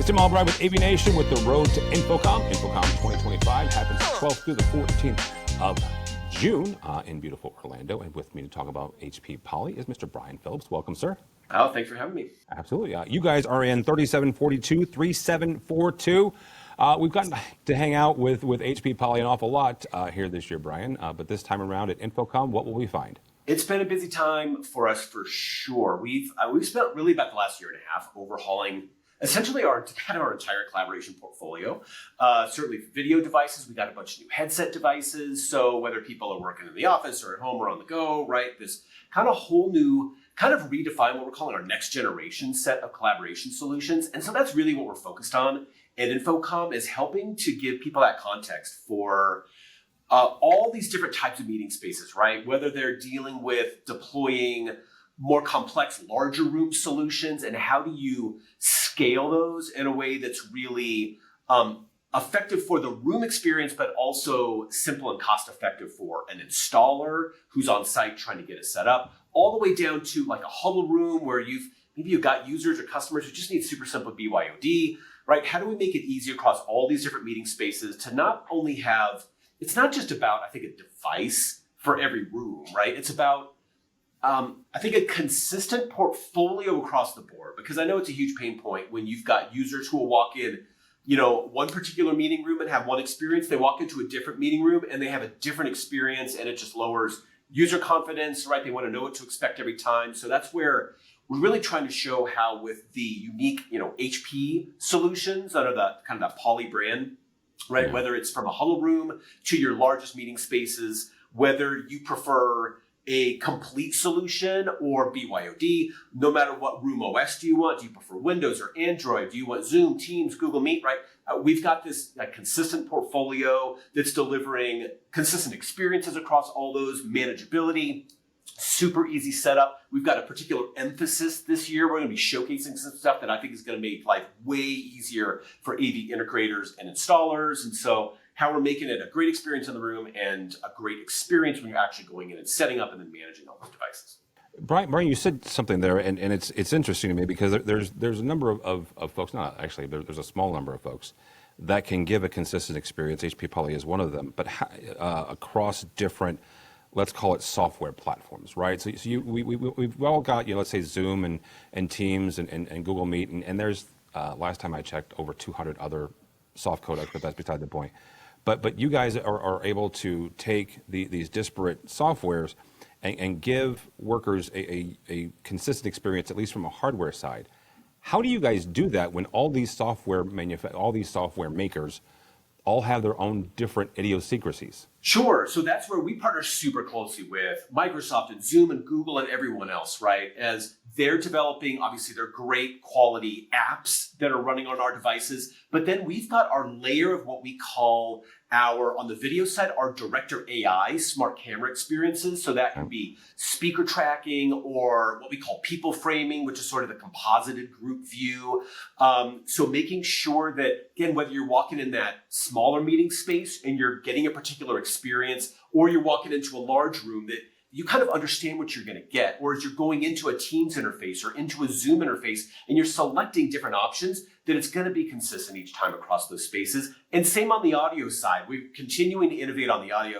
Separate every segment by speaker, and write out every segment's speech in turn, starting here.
Speaker 1: Tim Albright with AVNation with the road to InfoComm. InfoComm 2025 happens 12th through the 14th of June in beautiful Orlando. And with me to talk about HP Poly is Mr. Brian Phillips. Welcome, sir.
Speaker 2: Oh, thanks for having me.
Speaker 1: Absolutely. You guys are in 3742. We've gotten to hang out with HP Poly an awful lot here this year, Brian. But this time around at InfoComm, what will we find?
Speaker 2: It's been a busy time for us for sure. We've spent really about the last year and a half overhauling essentially our entire collaboration portfolio. Certainly video devices, we got a bunch of new headset devices. So whether people are working in the office or at home or on the go, right? This kind of whole new, kind of redefine what we're calling our next generation set of collaboration solutions. And so that's really what we're focused on at InfoComm, is helping to give people that context for all these different types of meeting spaces, right? Whether they're dealing with deploying more complex, larger room solutions, and how do you scale those in a way that's really effective for the room experience, but also simple and cost effective for an installer who's on site trying to get it set up, all the way down to like a huddle room where you've got users or customers who just need super simple BYOD, right? How do we make it easy across all these different meeting spaces to not only have, it's not just about, I think, a device for every room, right? It's about I think a consistent portfolio across the board, because I know it's a huge pain point when you've got users who will walk in, one particular meeting room and have one experience. They walk into a different meeting room and they have a different experience, and it just lowers user confidence, right? They want to know what to expect every time. So that's where we're really trying to show how with the unique, HP solutions under that kind of that Poly brand, right? Yeah. Whether it's from a huddle room to your largest meeting spaces, whether you prefer a complete solution or BYOD, no matter what room OS do you want. Do you prefer Windows or Android? Do you want Zoom, Teams, Google Meet, right? We've got this consistent portfolio that's delivering consistent experiences across all those, manageability, super easy setup. We've got a particular emphasis this year. We're going to be showcasing some stuff that I think is going to make life way easier for AV integrators and installers. And so how we're making it a great experience in the room and a great experience when you're actually going in and setting up and then managing all those devices.
Speaker 1: Brian, you said something there, and it's interesting to me because there's a number of folks, not actually, there's a small number of folks that can give a consistent experience. HP Poly is one of them, but across different, let's call it software platforms, right? So we've all got, let's say Zoom and Teams and Google Meet, and there's, last time I checked, over 200 other soft codecs, but that's beside the point. But you guys are able to take these disparate softwares and give workers a consistent experience, at least from a hardware side. How do you guys do that when all these software makers all have their own different idiosyncrasies?
Speaker 2: Sure. So that's where we partner super closely with Microsoft and Zoom and Google and everyone else, right? As they're developing, obviously, they're great quality apps that are running on our devices. But then we've got our layer of what we call on the video side, our Director AI smart camera experiences. So that can be speaker tracking or what we call people framing, which is sort of the composited group view. So making sure that, again, whether you're walking in that smaller meeting space and you're getting a particular experience, or you're walking into a large room, that you kind of understand what you're going to get. Or as you're going into a Teams interface or into a Zoom interface and you're selecting different options, that it's going to be consistent each time across those spaces. And same on the audio side. We're continuing to innovate on the audio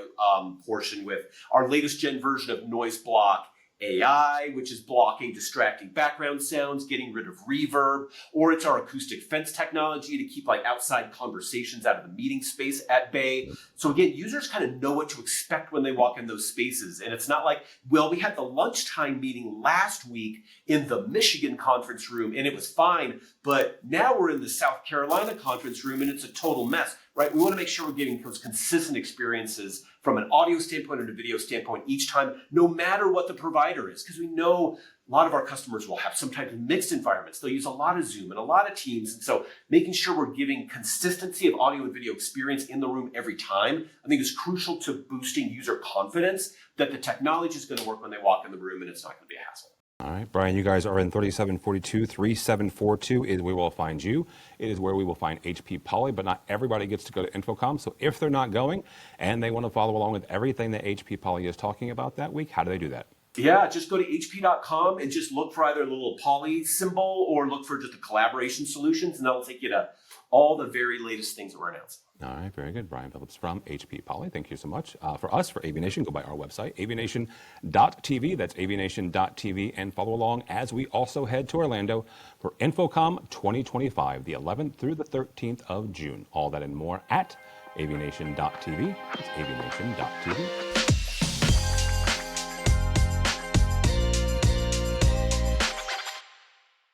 Speaker 2: portion with our latest gen version of Noise Block AI, which is blocking distracting background sounds, getting rid of reverb, or it's our acoustic fence technology to keep like outside conversations out of the meeting space at bay. So again, users kind of know what to expect when they walk in those spaces. And it's not like, well, we had the lunchtime meeting last week in the Michigan conference room and it was fine, but now we're in the South Carolina conference room and it's a total mess, right? We want to make sure we're getting those consistent experiences from an audio standpoint and a video standpoint each time, no matter what the provider is, because we know a lot of our customers will have some type of mixed environments. They'll use a lot of Zoom and a lot of Teams. And so making sure we're giving consistency of audio and video experience in the room every time, I think is crucial to boosting user confidence that the technology is going to work when they walk in the room and it's not going to be a hassle.
Speaker 1: All right, Brian, you guys are in 3742 is where we will find you. It is where we will find HP Poly, but not everybody gets to go to InfoComm. So if they're not going and they want to follow along with everything that HP Poly is talking about that week, how do they do that?
Speaker 2: Yeah, just go to hp.com and just look for either a little poly symbol or look for just the collaboration solutions, and that'll take you to all the very latest things that we're announcing.
Speaker 1: All right, very good. Brian Phillips from HP Poly. Thank you so much. For us, for AVNation, go by our website, avnation.tv. That's avnation.tv. And follow along as we also head to Orlando for InfoComm 2025, the 11th through the 13th of June. All that and more at avnation.tv. It's avnation.tv.